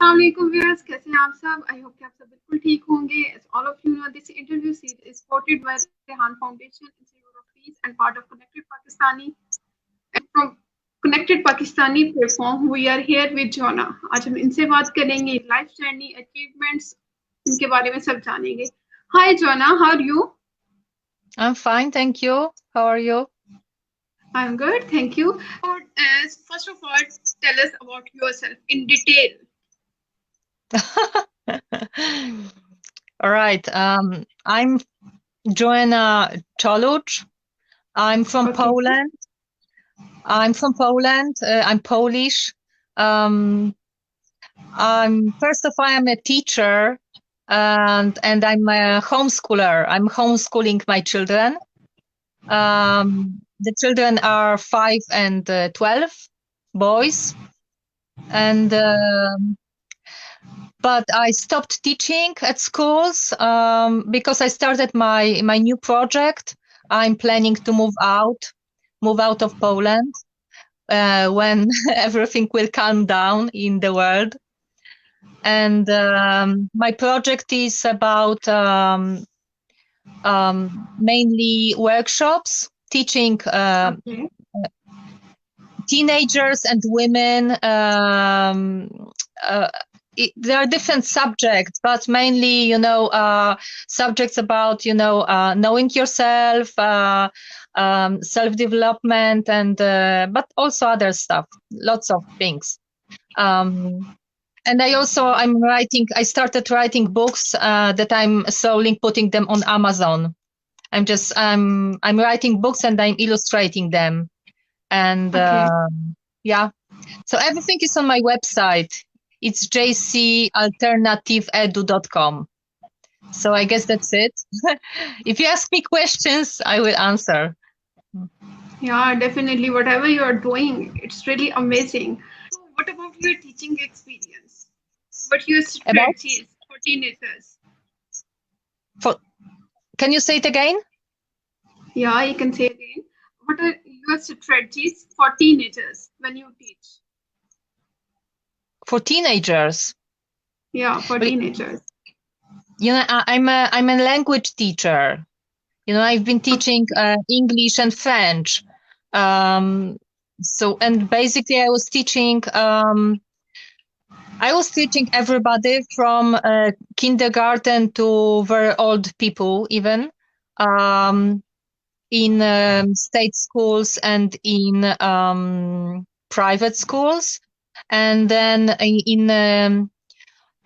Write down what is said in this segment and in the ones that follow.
Assalamualaikum viewers, कैसे हैं आप सब? I hope कि आप सब बिल्कुल ठीक होंगे. As all of you know, this interview series is supported by Rehan Foundation, Institute of Peace, and part of Connected Pakistani. From Connected Pakistani platform, we are here with Jonna. आज हम इनसे बात करेंगे लाइफ जर्नी, अचीवमेंट्स, इनके बारे में सब जानेंगे. Hi Jonna, how are you? I'm fine, thank you. How are you? I'm good, thank you. First of all, tell us about yourself in detail. All right. I'm Joanna Choluj. I'm from Okay. Poland. I'm Polish. I'm first of all, I'm a teacher, and I'm a homeschooler. I'm homeschooling my children. The children are 5 and 12 boys, and but I stopped teaching at schools because I started my new project. I'm planning to move out of Poland when everything will calm down in the world. And my project is about mainly workshops, teaching Okay. teenagers and women. There are different subjects, but mainly, subjects about, knowing yourself, self-development, and but also other stuff, lots of things. And I started writing books that I'm slowly putting them on Amazon. I'm writing books and I'm illustrating them. And Okay. yeah, so everything is on my website. It's jcalternativeedu.com. So I guess that's it. If you ask me questions, I will answer. Yeah, definitely. Whatever you are doing, it's really amazing. So, what about your teaching experience? What your About strategies for teenagers? for Can you say it again? Yeah, you can say again. What are your strategies for teenagers when you teach? For teenagers. Yeah, for Well, teenagers. I'm a language teacher. I've been teaching English and French. And basically I was teaching everybody from kindergarten to very old people, even in state schools and in private schools. And then in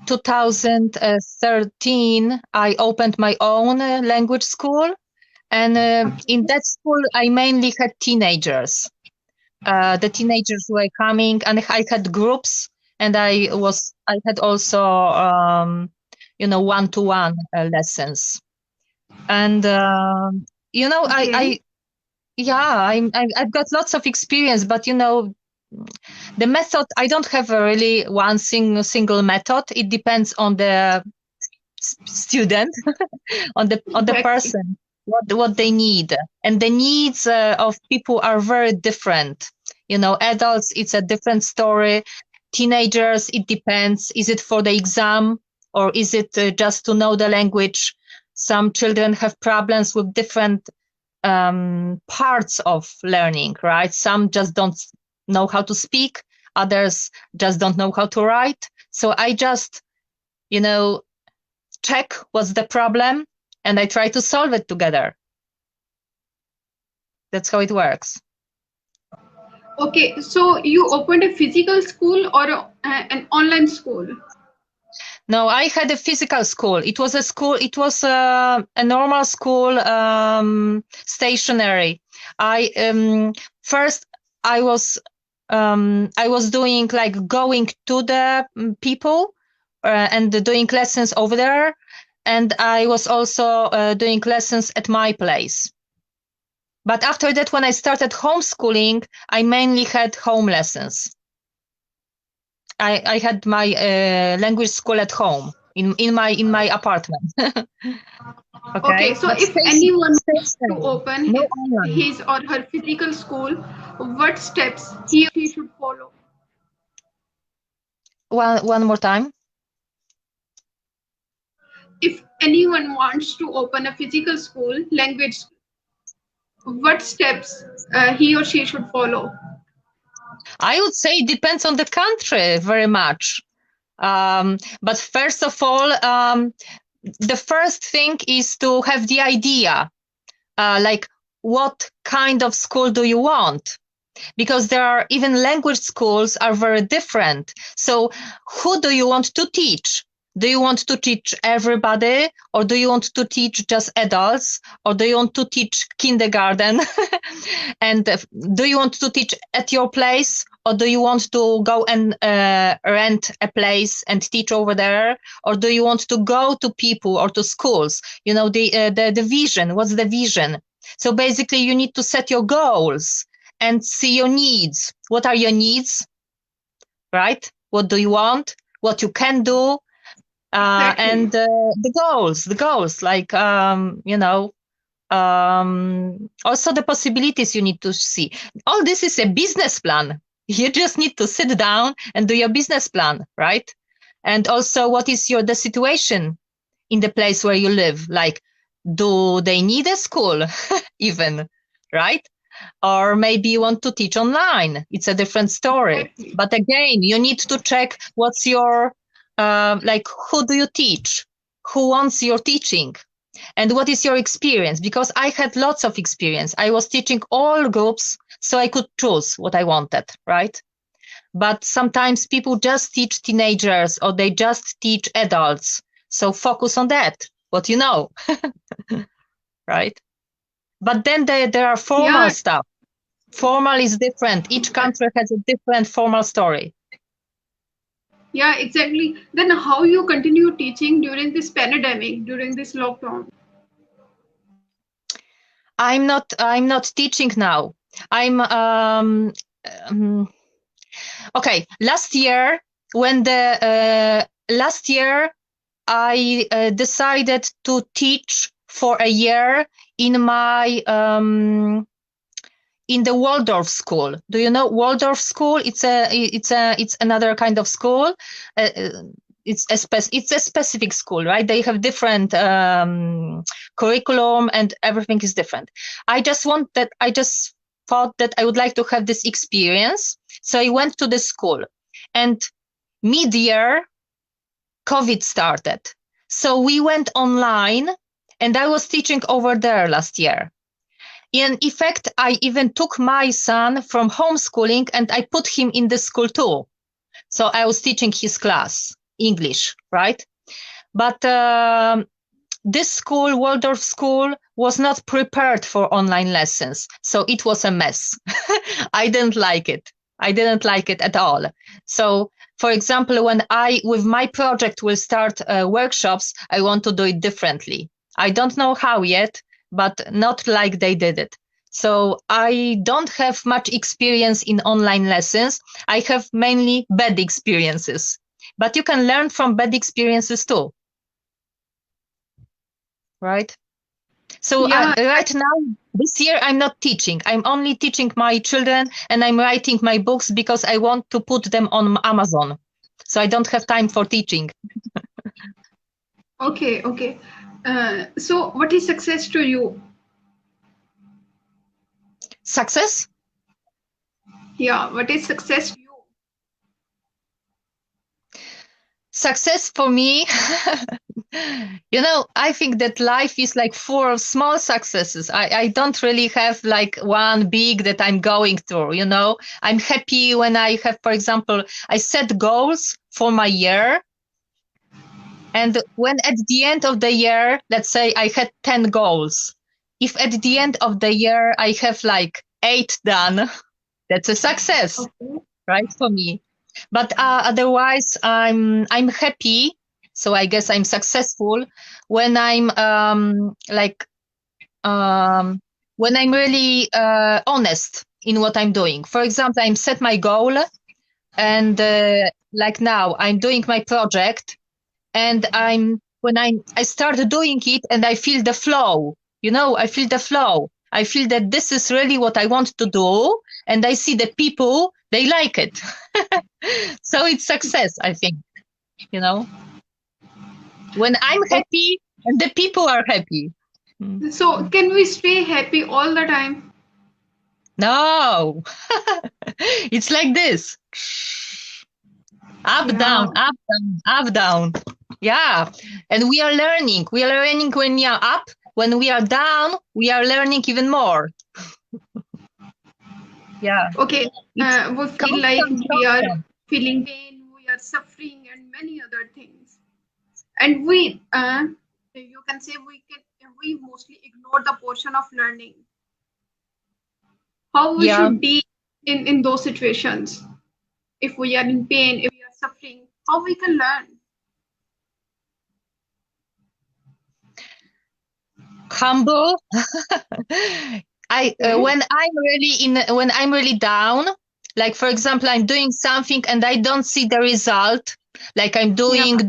2013, I opened my own language school. And in that school, I mainly had teenagers. The teenagers were coming, and I had groups, and I had also, one-to-one lessons. And Okay. I've got lots of experience, but the method, I don't have a really one single method. It depends on the student, on the Exactly. person, what they need, and the needs of people are very different. Adults, it's a different story. Teenagers, it depends. Is it for the exam, or is it just to know the language? Some children have problems with different parts of learning, right? Some just don't know how to speak, others just don't know how to write. So I just, check what's the problem, and I try to solve it together. That's how it works. Okay, so you opened a physical school or an online school? No, I had a physical school. It was a school. It was a normal school, stationary. I first I was doing like going to the people and doing lessons over there, and I was also doing lessons at my place. But after that, when I started homeschooling, I mainly had home lessons. I had my language school at home in my apartment. Okay, Okay, so but if anyone wants to stationary, open no online. his or her physical school, what steps he or she should follow? one more time. If anyone wants to open a physical school, language, what steps he or she should follow? I would say it depends on the country very much. But first of all, the first thing is to have the idea, like what kind of school do you want? Because there are even language schools are very different. So who do you want to teach? Do you want to teach everybody, or do you want to teach just adults, or do you want to teach kindergarten? And do you want to teach at your place, or do you want to go and rent a place and teach over there, or do you want to go to people or to schools? You know, the vision. What's the vision? So basically, you need to set your goals and see your needs. What are your needs, right? What do you want? What you can do, Exactly. and the goals, like also the possibilities you need to see. All this is a business plan. You just need to sit down and do your business plan, right? And also, what is the situation in the place where you live? Like, do they need a school, even, right? Or maybe you want to teach online. It's a different story. Exactly. But again, you need to check what's your, like, who do you teach? Who wants your teaching? And what is your experience? Because I had lots of experience. I was teaching all groups, so I could choose what I wanted, right? But sometimes people just teach teenagers or they just teach adults. So focus on that, what you know, right? But then there are formal Yeah, stuff. Formal is different. Each country has a different formal story. yeah, exactly. Then how you continue teaching during this pandemic, during this lockdown? I'm not teaching now. I'm um okay. Last year I decided to teach for a year in my in the Waldorf school. Do you know Waldorf school? It's another kind of school. It's a specific school, right? They have different curriculum and everything is different. I just thought that I would like to have this experience, so I went to the school, and mid-year COVID started, so we went online, and I was teaching over there last year. In effect, I even took my son from homeschooling and I put him in the school too. So I was teaching his class, English, right? But this school, Waldorf school, was not prepared for online lessons. So it was a mess. I didn't like it. I didn't like it at all. So, for example, when with my project, will start workshops, I want to do it differently. I don't know how yet, but not like they did it. So I don't have much experience in online lessons. I have mainly bad experiences, but you can learn from bad experiences too, right? So Yeah, right now, this year, I'm not teaching. I'm only teaching my children and I'm writing my books because I want to put them on Amazon. So I don't have time for teaching. okay, okay. So what is success to you? Success? Yeah, what is success to you? Success for me, I think that life is like full of small successes. I don't really have like one big that I'm going through. I'm happy when I have, for example, I set goals for my year. And when at the end of the year, let's say I had 10 goals, if at the end of the year I have like 8 done, that's a success, Okay. right, for me. But otherwise, I'm happy. So I guess I'm successful when I'm when I'm really honest in what I'm doing. For example, I'm set my goal, and like now I'm doing my project, and I start doing it and I feel the flow. I feel the flow. I feel that this is really what I want to do, and I see the people, they like it. So it's success, I think, you know, when I'm happy and the people are happy. Mm. So, can we stay happy all the time? No, it's like this. Up, down, Yeah. up, down, up, down. Yeah. And we are learning. We are learning when we are up. When we are down, we are learning even more. Yeah. Okay. It's We feel like constant, we are constant. feeling pain, we are suffering, and many other things. And you can say we mostly ignore the portion of learning. How we Yeah. should deal in those situations. If we are in pain, if we are suffering, how we can learn. Humble. I Okay. when I'm really down, like for example, I'm doing something and I don't see the result. Like I'm Yeah. doing,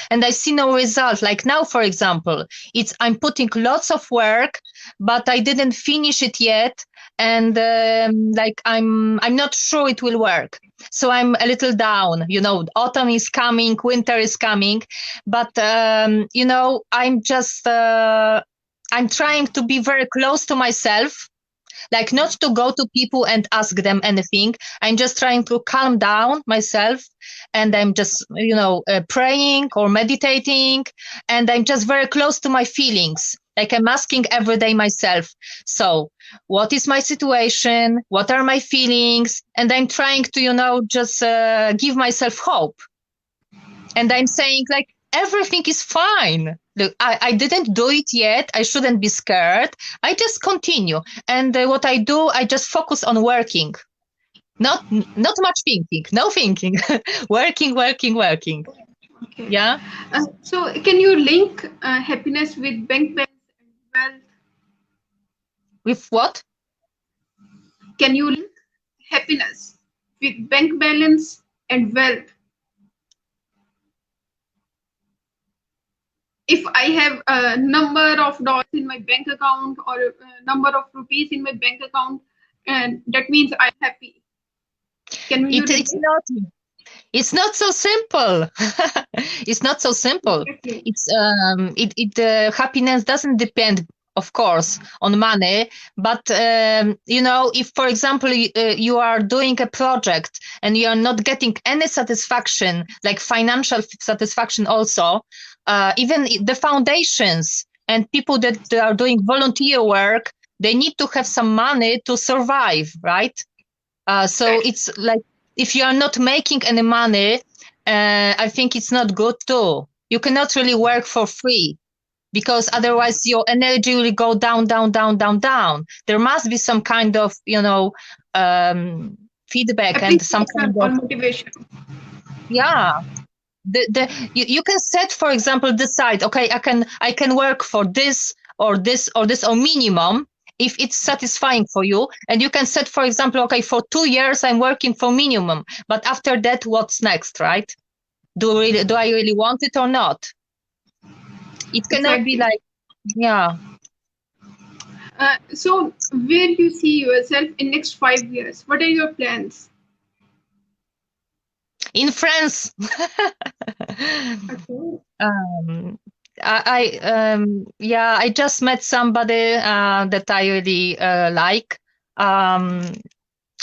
and I see no result. Like now, for example, it's I'm putting lots of work, but I didn't finish it yet, and like I'm not sure it will work. So I'm a little down. You know, autumn is coming, winter is coming, but you know, I'm trying to be very close to myself, like not to go to people and ask them anything. I'm just trying to calm down myself, and I'm just, you know, praying or meditating, and I'm just very close to my feelings. Like I'm asking every day myself, so what is my situation? What are my feelings? And I'm trying to, you know, just give myself hope, and I'm saying like everything is fine. Look, I didn't do it yet. I shouldn't be scared. I just continue. And what I do, I just focus on working. Not much thinking. No thinking. Working, working, working. Okay. Yeah. So, can you link happiness with bank balance and wealth? With what? Can you link happiness with bank balance and wealth? If I have a number of dollars in my bank account or a number of rupees in my bank account, and that means I'm happy. Can you It, relate? it's not. It's not so simple. It's not so simple. Exactly. Happiness doesn't depend, of course, on money. But you know, if for example you are doing a project and you are not getting any satisfaction, like financial satisfaction, also, even the foundations and people that are doing volunteer work, they need to have some money to survive, right? So Right. it's like if you are not making any money, I think it's not good too. You cannot really work for free because otherwise your energy will go down, down, down, down, down. There must be some kind of, you know, feedback and some kind Appreciation or of, motivation. yeah. You can set, for example, decide, okay, I can work for this or this or this or minimum if it's satisfying for you, and you can set, for example, okay, for 2 years I'm working for minimum, but after that, what's next, right? Do I really want it or not? It cannot be Exactly. like, yeah. So, where you see yourself in next 5 years? What are your plans? In France. Okay. um yeah, I just met somebody that I really like, um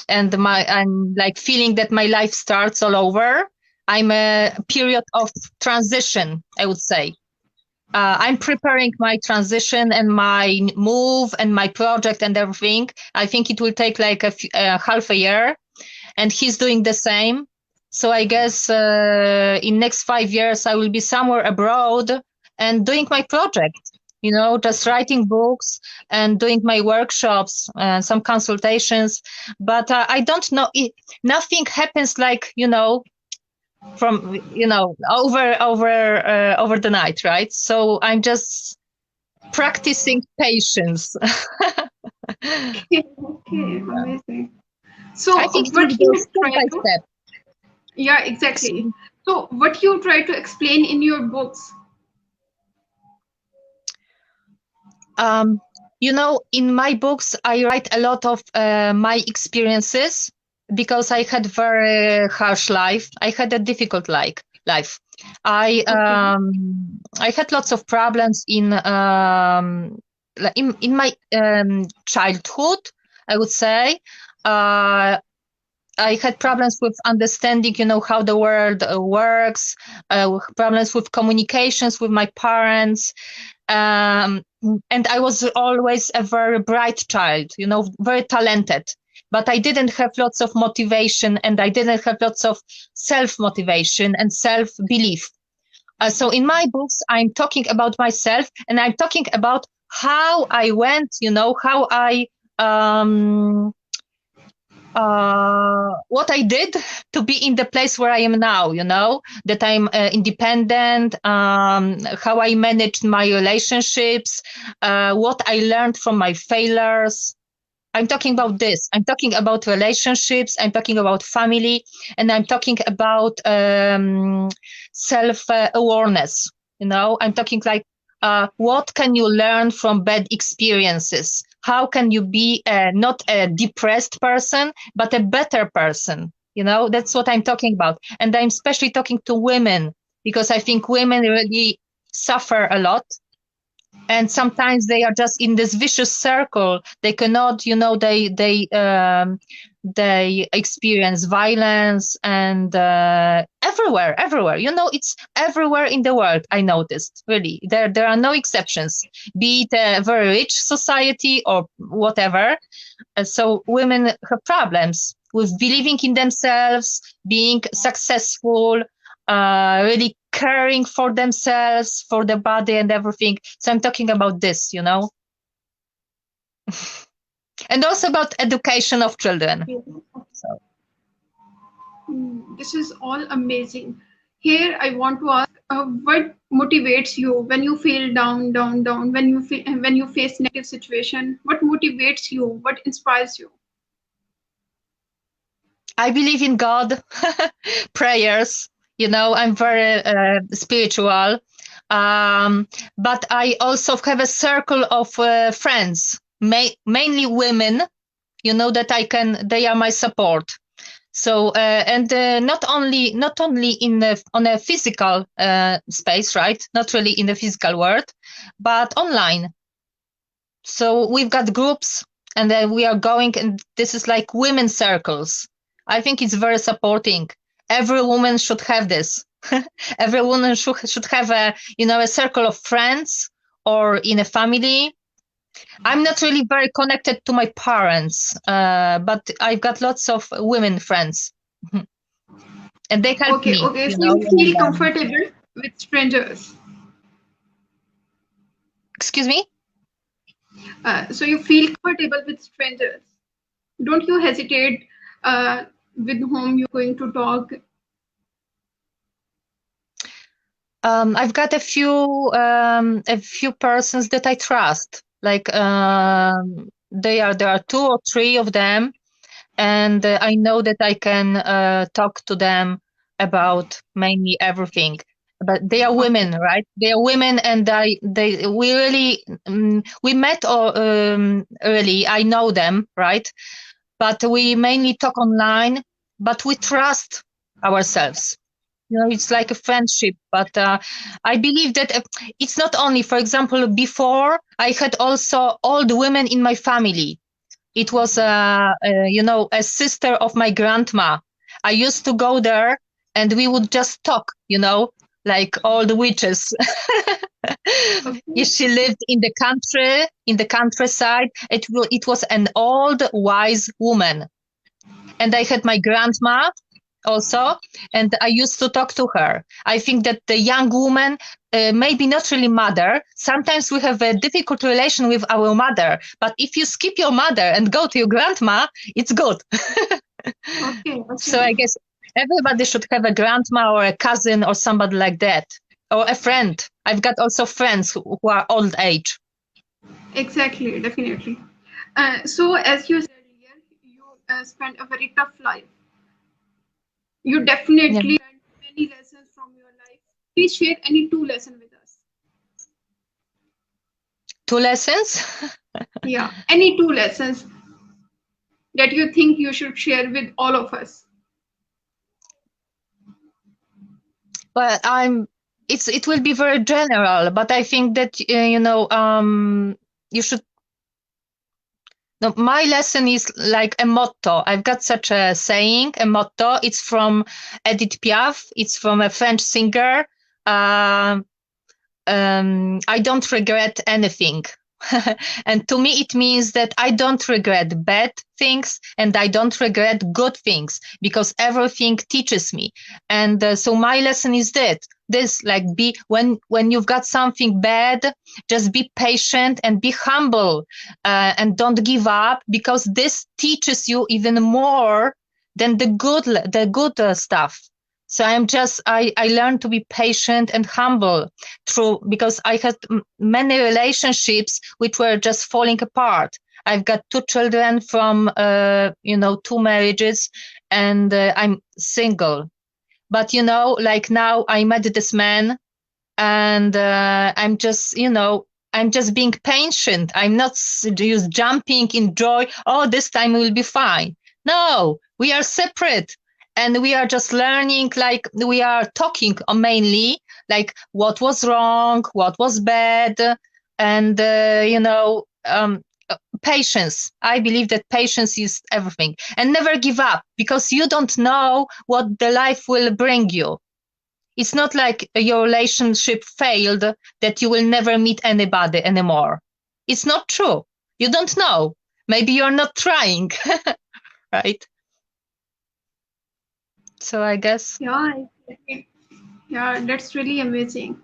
and I'm like feeling that my life starts all over. I'm a period of transition, I would say. I'm preparing my transition and my move and my project and everything. I think it will take like half a year, and he's doing the same. So I guess in next 5 years I will be somewhere abroad and doing my project. You know, just writing books and doing my workshops and some consultations. But I don't know. Nothing happens like, you know, from, you know, over the night, right? So I'm just practicing patience. Okay. Okay. Yeah. Amazing. I So, think it what will go you step try by to? step. Yeah, exactly. So, what you try to explain in your books? Um, you know, in my books, I write a lot of my experiences. because I had very harsh life. I had a difficult life. I Okay. I had lots of problems in my childhood, I would say. Uh, I had problems with understanding, how the world works, problems with communications with my parents. Um, and I was always a very bright child, very talented. But I didn't have lots of motivation and I didn't have lots of self motivation and self belief. So in my books, I'm talking about myself and I'm talking about how I went, how I um, what I did to be in the place where I am now, that I'm independent, how I managed my relationships, what I learned from my failures. I'm talking about this. I'm talking about relationships. I'm talking about family, and I'm talking about self awareness. I'm talking like what can you learn from bad experiences? How can you be not a depressed person, but a better person? That's what I'm talking about. And I'm especially talking to women because I think women really suffer a lot and sometimes they are just in this vicious circle. They cannot, they experience violence and everywhere, it's everywhere in the world. I noticed, really, there are no exceptions, be it a very rich society or whatever. So women have problems with believing in themselves, being successful, really caring for themselves, for the body and everything. So I'm talking about this, and also about education of children. Okay. So This is all amazing. Here, I want to ask, what motivates you when you feel down, down, down, when you face negative situation? What motivates you? What inspires you? I believe in God, prayers. I'm very spiritual, but I also have a circle of friends, mainly women. That they are my support. So and not only on a physical space, right? Not really in the physical world, but online. So we've got groups, and then we are going, and this is like women circles. I think it's very supporting. Every woman should have this. Every woman should have a circle of friends or in a family. I'm not really very connected to my parents, but I've got lots of women friends, and they help Okay, me, okay. So you when feel I'm down. comfortable with strangers. Excuse me? So you feel comfortable with strangers. Don't you hesitate with whom you're going to talk? I've got a few persons that I trust. Like there are two or three of them, and I know that I can talk to them about mainly everything. But they are Okay, women, right? They are women, and we really we met or really I know them, right? But we mainly talk online, but we trust ourselves. It's like a friendship, but I believe that it's not only, for example, before I had also old women in my family. It was a sister of my grandma. I used to go there and we would just talk, like all the witches. okay, If she lived in the countryside, it was an old wise woman. And I had my grandma also, and I used to talk to her. I think that the young woman, maybe not really mother. Sometimes we have a difficult relation with our mother, but if you skip your mother and go to your grandma, it's good. okay, So okay. I guess everybody should have a grandma or a cousin or somebody like that, or a friend. I've got also friends who are old age. Exactly, definitely. So, as you said earlier, you spent a very tough life. You Yeah. definitely learned many lessons from your life. Please share any two lessons with us. Two lessons. Yeah, any two lessons. that you think you should share with all of us? But it will be very general, but I think that, you should. No, my lesson is like a motto. I've got such a saying, a motto. It's from Edith Piaf. It's from a French singer. Um, I don't regret anything. And to me, it means that I don't regret bad things and I don't regret good things because everything teaches me. And so my lesson is that this, like, be when you've got something bad, just be patient and be humble, and don't give up, because this teaches you even more than the good stuff. So I learned to be patient and humble through, because I had many relationships which were just falling apart. I've got two children from, two marriages, and I'm single. But, like now I met this man, and I'm just being patient. I'm not just jumping in joy. Oh, this time will be fine. No, we are separate, and we are just learning. Like, we are talking mainly, like, what was wrong, what was bad, and patience. I believe that patience is everything, and never give up, because you don't know what the life will bring you. It's not like your relationship failed, that you will never meet anybody anymore. It's not true. You don't know. Maybe you're not trying, right? So I guess. Yeah, exactly. Yeah, that's really amazing.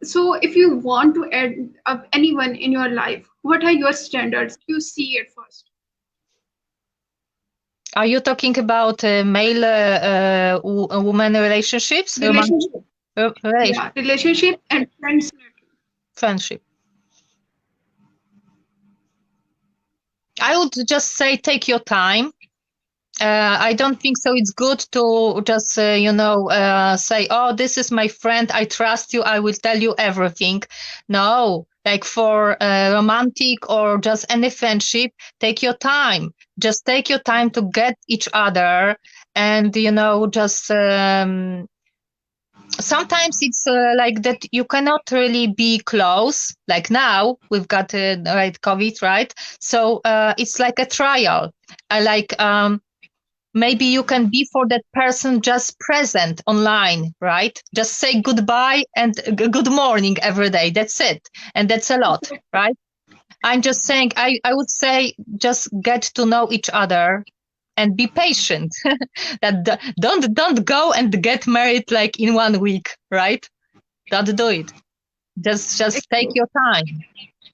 So, if you want to add up anyone in your life, what are your standards? You see it first. Are you talking about male woman relationships, romantic Relationship, relation, yeah, relationship and friends. friendship? I would just say take your time. I don't think so. It's good to just, say, oh, this is my friend. I trust you. I will tell you everything. No, like for romantic or just any friendship, take your time. Just take your time to get each other. And, just sometimes it's like that you cannot really be close. Like now we've got right COVID, right? So it's like a trial. I like, maybe you can be for that person just present online, right? Just say goodbye and good morning every day. That's it. And that's a lot, right? I'm just saying, I would say just get to know each other and be patient. Don't go and get married like in 1 week, right? Don't do it. Just take your time.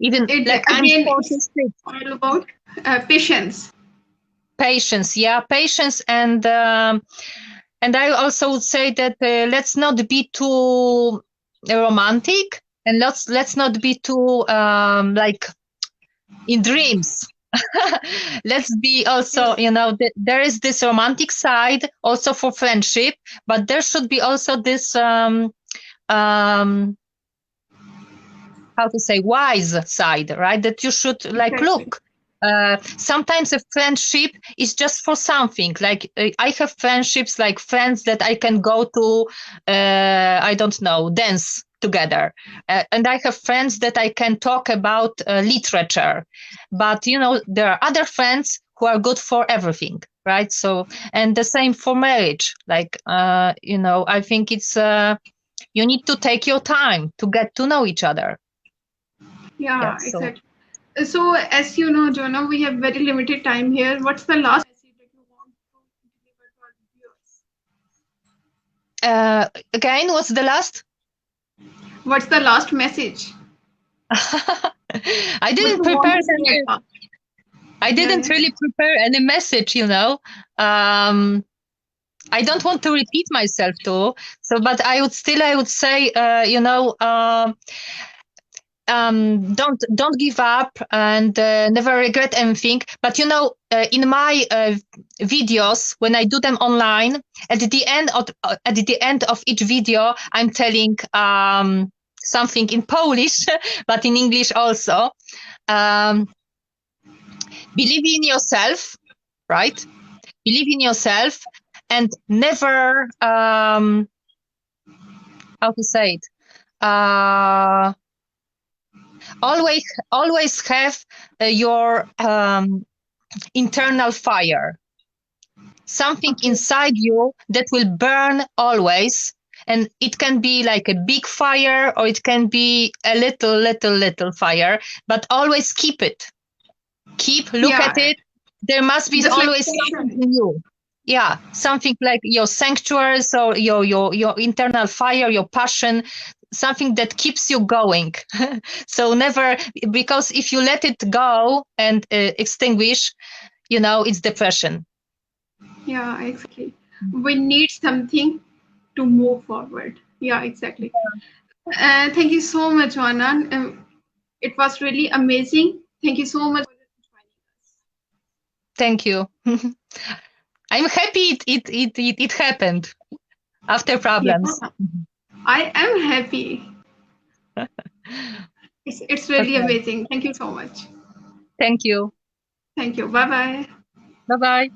Even It like I'm again, it's 46. all about patience. Patience, yeah, patience, and I also would say that let's not be too romantic, and let's not be too like in dreams. Let's be also, there is this romantic side also for friendship, but there should be also this um how to say, wise side, right? That you should like Exactly. look. Sometimes a friendship is just for something. Like I have friendships, like friends that I can go to, I don't know, dance together. And I have friends that I can talk about literature. But, there are other friends who are good for everything, right? So, and the same for marriage. Like, I think you need to take your time to get to know each other. Yeah. Yeah, So, exactly. So, as you know, Jonah, we have very limited time here. What's the last message that you want to deliver to our viewers? again, what's the last? What's the last message? I What didn't you want prepare to say at any. last? I Yeah, didn't yeah. really prepare any message. I don't want to repeat myself too. So, but I would say, don't give up, and never regret anything. But in my videos, when I do them online, at the end of each video, I'm telling something in Polish, but in English also. Um, Believe in yourself. right? Believe in yourself and never, how to say it, uh, always have your internal fire, something Okay. inside you that will burn always. And it can be like a big fire or it can be a little fire, but always keep it. Look at Yeah, it. There must be just like always something passion. in you. Yeah, something like your sanctuary, so your internal fire, your passion, something that keeps you going. So never, because if you let it go and extinguish, it's depression. Yeah, exactly. We need something to move forward. Yeah, exactly. Thank you so much, Anand. It was really amazing. Thank you so much for joining us. Thank you. I'm happy it happened after Yeah, problems. I am happy. It's really Okay. amazing. Thank you so much. Thank you. Thank you. Bye bye. Bye bye.